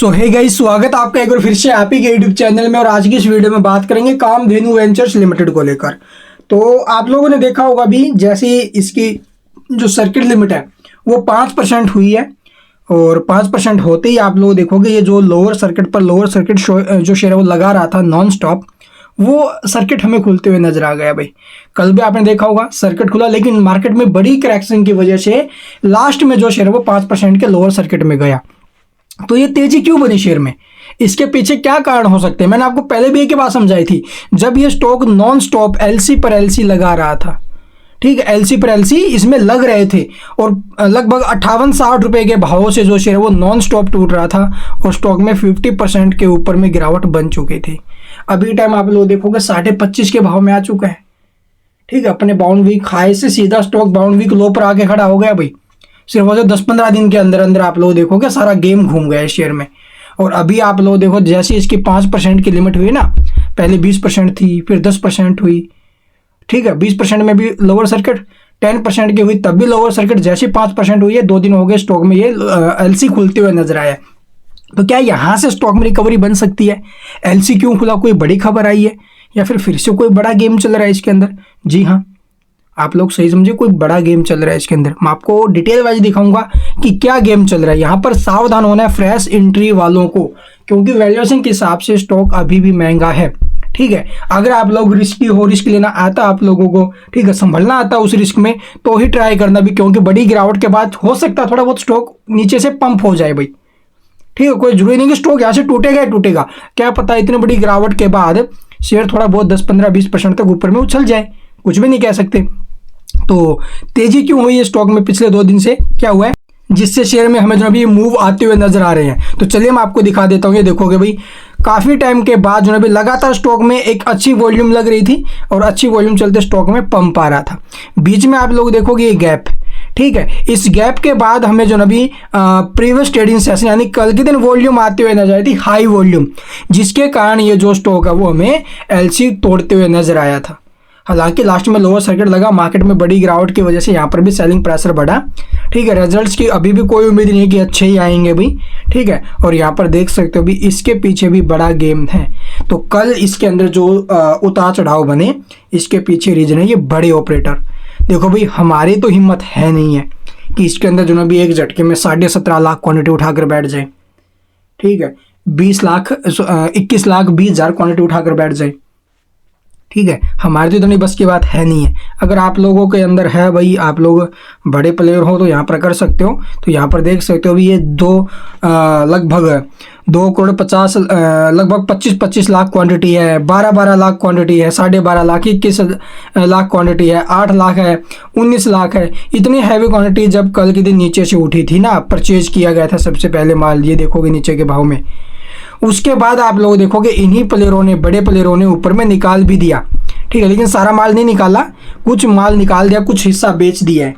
सो hey guys, स्वागत है आपका एक बार फिर से आप ही के यूट्यूब चैनल में। और आज की इस वीडियो में बात करेंगे कामधेनु वेंचर्स लिमिटेड को लेकर। तो आप लोगों ने देखा होगा भी, जैसे इसकी जो सर्किट लिमिट है वो 5% हुई है। और 5% होते ही आप लोग देखोगे ये जो लोअर सर्किट जो शेयर है वो लगा रहा था नॉन स्टॉप, वो सर्किट हमें खुलते हुए नजर आ गया भाई। कल भी आपने देखा होगा सर्किट खुला, लेकिन मार्केट में बड़ी करेक्शन की वजह से लास्ट में जो शेयर है वो 5% के लोअर सर्किट में गया। तो ये तेजी क्यों बनी शेयर में, इसके पीछे क्या कारण हो सकते हैं? मैंने आपको पहले भी एक बात समझाई थी, जब ये स्टॉक नॉन स्टॉप एलसी पर एलसी लगा रहा था, ठीक है, एलसी पर एलसी इसमें लग रहे थे और लगभग 58-60 रुपए के भाव से जो शेयर है वो नॉन स्टॉप टूट रहा था और स्टॉक में 50% के ऊपर में गिरावट बन चुकी थी। अभी टाइम आप लोग देखोगे 25.5 के भाव में आ चुका है, ठीक है। अपने बाउंड वीक हाई से सीधा स्टॉक बाउंड वीक लो पर आके खड़ा हो गया भाई। सिर्फ वो जो 10-15 दिन के अंदर अंदर आप लोग देखोगे सारा गेम घूम गया है शेयर में। और अभी आप लोग देखो, जैसे इसकी 5% की लिमिट हुई ना, पहले 20% थी, फिर 10% हुई, ठीक है। 20% में भी लोअर सर्किट, 10% की हुई तब भी लोअर सर्किट, जैसे 5% हुई है 2 दिन हो गए स्टॉक में ये एलसी खुलते हुए नजर आया। तो क्या यहाँ से स्टॉक में रिकवरी बन सकती है? एलसी क्यों खुला, कोई बड़ी खबर आई है या फिर से कोई बड़ा गेम चल रहा है इसके अंदर? जी हाँ, आप लोग सही समझे, कोई बड़ा गेम चल रहा है इसके अंदर। मैं आपको डिटेल वाइज दिखाऊंगा कि क्या गेम चल रहा है। यहाँ पर सावधान होना है फ्रेश एंट्री वालों को, क्योंकि वैल्यूएशन के हिसाब से स्टॉक अभी भी महंगा है, ठीक है। अगर आप लोग रिस्की हो, रिस्क लेना आता आप लोगों को, ठीक है, संभलना आता उस रिस्क में, तो ही ट्राई करना भी, क्योंकि बड़ी गिरावट के बाद हो सकता है थोड़ा बहुत स्टॉक नीचे से पंप हो जाए भाई, ठीक है। कोई जरूरी नहीं कि स्टॉक यहाँ से टूटेगा ही टूटेगा, क्या पता इतनी बड़ी गिरावट के बाद शेयर थोड़ा बहुत 10-15-20% तक ऊपर में उछल जाए, कुछ भी नहीं कह सकते। तो तेजी क्यों हुई है स्टॉक में पिछले 2 दिन से, क्या हुआ है जिससे शेयर में हमें जो अभी मूव आते हुए नजर आ रहे हैं? तो चलिए मैं आपको दिखा देता हूँ। ये देखोगे भाई, काफ़ी टाइम के बाद जो अभी लगातार स्टॉक में एक अच्छी वॉल्यूम लग रही थी और अच्छी वॉल्यूम चलते स्टॉक में पंप आ रहा था। बीच में आप लोग देखोगे ये गैप, ठीक है। इस गैप के बाद हमें जो अभी प्रीवियस ट्रेडिंग सेशन यानी कल के दिन वॉल्यूम आते हुए नजर आई थी, हाई वॉल्यूम, जिसके कारण ये जो स्टॉक है वो हमें एलसी तोड़ते हुए नजर आया था। हालांकि लास्ट में लोअर सर्किट लगा, मार्केट में बड़ी गिरावट की वजह से यहाँ पर भी सेलिंग प्रेशर बढ़ा, ठीक है। रिजल्ट्स की अभी भी कोई उम्मीद नहीं कि अच्छे ही आएंगे भी, ठीक है। और यहाँ पर देख सकते हो भी इसके पीछे भी बड़ा गेम है। तो कल इसके अंदर जो उतार चढ़ाव बने, इसके पीछे रीजन है ये बड़े ऑपरेटर। देखो भाई, हमारी तो हिम्मत है नहीं है कि इसके अंदर जो भी एक झटके में 17.5 लाख क्वान्टिटी उठाकर बैठ जाए, ठीक है, 21 लाख 20,000 क्वान्टिटी उठाकर बैठ जाए, ठीक है। हमारे तो इतनी बस की बात है नहीं है। अगर आप लोगों के अंदर है भाई, आप लोग बड़े प्लेयर हो तो यहाँ पर कर सकते हो। तो यहाँ पर देख सकते हो भी ये लगभग 2,50,00,000 लगभग 25-25 लाख क्वांटिटी है, 12-12 लाख क्वांटिटी है, 12.5 लाख, 21 लाख क्वांटिटी है, 8 लाख है, 19 लाख है। इतनी हैवी क्वांटिटी जब कल के दिन नीचे से उठी थी ना, परचेज किया गया था सबसे पहले माल, ये देखोगे नीचे के भाव में। उसके बाद आप लोग देखोगे इन्हीं प्लेयरों ने, बड़े प्लेयरों ने ऊपर में निकाल भी दिया, ठीक है, लेकिन सारा माल नहीं निकाला, कुछ माल निकाल दिया, कुछ हिस्सा बेच दिया है,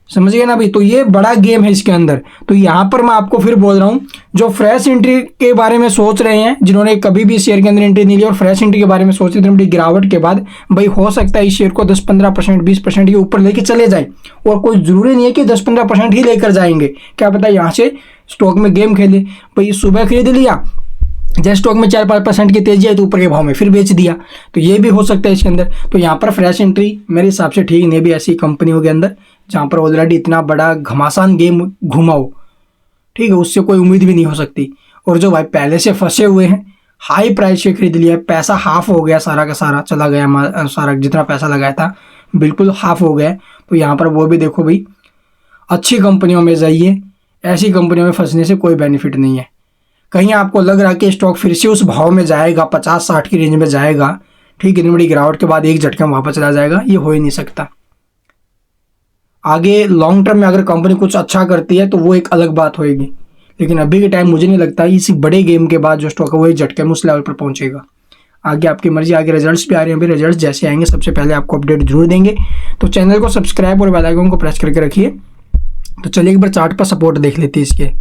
समझ गए ना भाई। तो ये बड़ा गेम है इसके अंदर। तो यहाँ पर मैं आपको फिर बोल रहा हूँ, जो फ्रेश एंट्री के बारे में सोच रहे हैं, जिन्होंने कभी भी शेयर के अंदर एंट्री नहीं ली और फ्रेश एंट्री के बारे में सोच रहे थे बड़ी गिरावट के बाद, भाई हो सकता है इस शेयर को 10-15%, 20% के ऊपर लेके चले जाए। और कोई जरूरी नहीं है कि 10-15% ही लेकर जाएंगे, क्या पता यहाँ से स्टॉक में गेम खेले। भाई सुबह खरीद लिया, जैसे स्टॉक में 4-5% की तेजी है तो ऊपर के भाव में फिर बेच दिया, तो ये भी हो सकता है इसके अंदर। तो यहाँ पर फ्रेश एंट्री मेरे हिसाब से ठीक नहीं भी ऐसी कंपनियों के अंदर जहाँ पर ऑलरेडी इतना बड़ा घमासान गेम घुमाओ, ठीक है, उससे कोई उम्मीद भी नहीं हो सकती। और जो भाई पहले से फंसे हुए हैं, हाई प्राइस से खरीद लिया, पैसा हाफ हो गया, सारा का सारा चला गया, सारा जितना पैसा लगाया था बिल्कुल हाफ हो गया। तो यहाँ पर वो भी देखो भाई, अच्छी कंपनियों में जाइए, ऐसी कंपनियों में फंसने से कोई बेनिफिट नहीं है। कहीं आपको लग रहा है कि स्टॉक फिर से उस भाव में जाएगा, 50-60 की रेंज में जाएगा, ठीक है, इतनी बड़ी गिरावट के बाद एक झटके में वापस चला जाएगा, ये हो ही नहीं सकता। आगे लॉन्ग टर्म में अगर कंपनी कुछ अच्छा करती है तो वो एक अलग बात होगी, लेकिन अभी के टाइम मुझे नहीं लगता इस बड़े गेम के बाद जो स्टॉक है वो एक झटके में उस लेवल पर पहुंचेगा। आगे आपकी मर्जी, आगे रिजल्ट्स भी आ रहे हैं, अभी रिजल्ट्स जैसे आएंगे सबसे पहले आपको अपडेट जरूर देंगे। तो चैनल को सब्सक्राइब और बेल आइकन को प्रेस करके रखिए। तो चलिए एक बार चार्ट पर सपोर्ट देख लेते हैं इसके।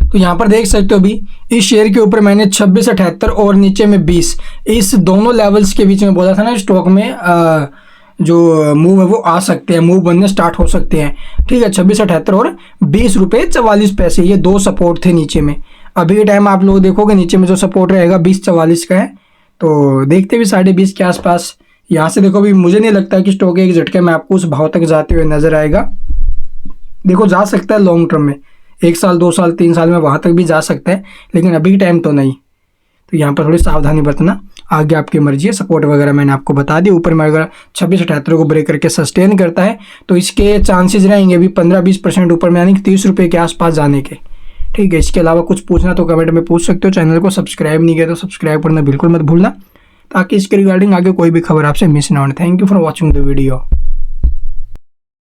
तो यहाँ पर देख सकते हो भी, इस शेयर के ऊपर मैंने 26.78 और नीचे में 20, इस दोनों लेवल्स के बीच में बोला था ना, स्टॉक में जो मूव है वो आ सकते हैं, मूव बनने स्टार्ट हो सकते हैं, ठीक है। 26.78 और 20 रुपये 44 पैसे, ये 2 सपोर्ट थे नीचे में। अभी के टाइम आप लोग देखोगे नीचे में जो सपोर्ट रहेगा 2044 का है, तो देखते भी 20.5 के आसपास। यहाँ से देखो भी मुझे नहीं लगता कि स्टॉक एक झटके में आपको उस भाव तक जाते हुए नजर आएगा। देखो जा सकता है लॉन्ग टर्म में, 1 साल 2 साल 3 साल में वहाँ तक भी जा सकता है, लेकिन अभी के टाइम तो नहीं। तो यहाँ पर थोड़ी सावधानी बरतना, आगे आपकी मर्जी है। सपोर्ट वगैरह मैंने आपको बता दी। ऊपर में अगर 2678 को ब्रेक करके सस्टेन करता है तो इसके चांसेस रहेंगे अभी 15-20% ऊपर में, यानी कि 30 रुपये के आसपास जाने के। ठीक है, इसके अलावा कुछ पूछना तो कमेंट में पूछ सकते हो। चैनल को सब्सक्राइब नहीं किया तो सब्सक्राइब करना बिल्कुल मत भूलना, ताकि इसके रिगार्डिंग आगे कोई भी खबर आपसे मिस ना हो। Thank you for watching the video.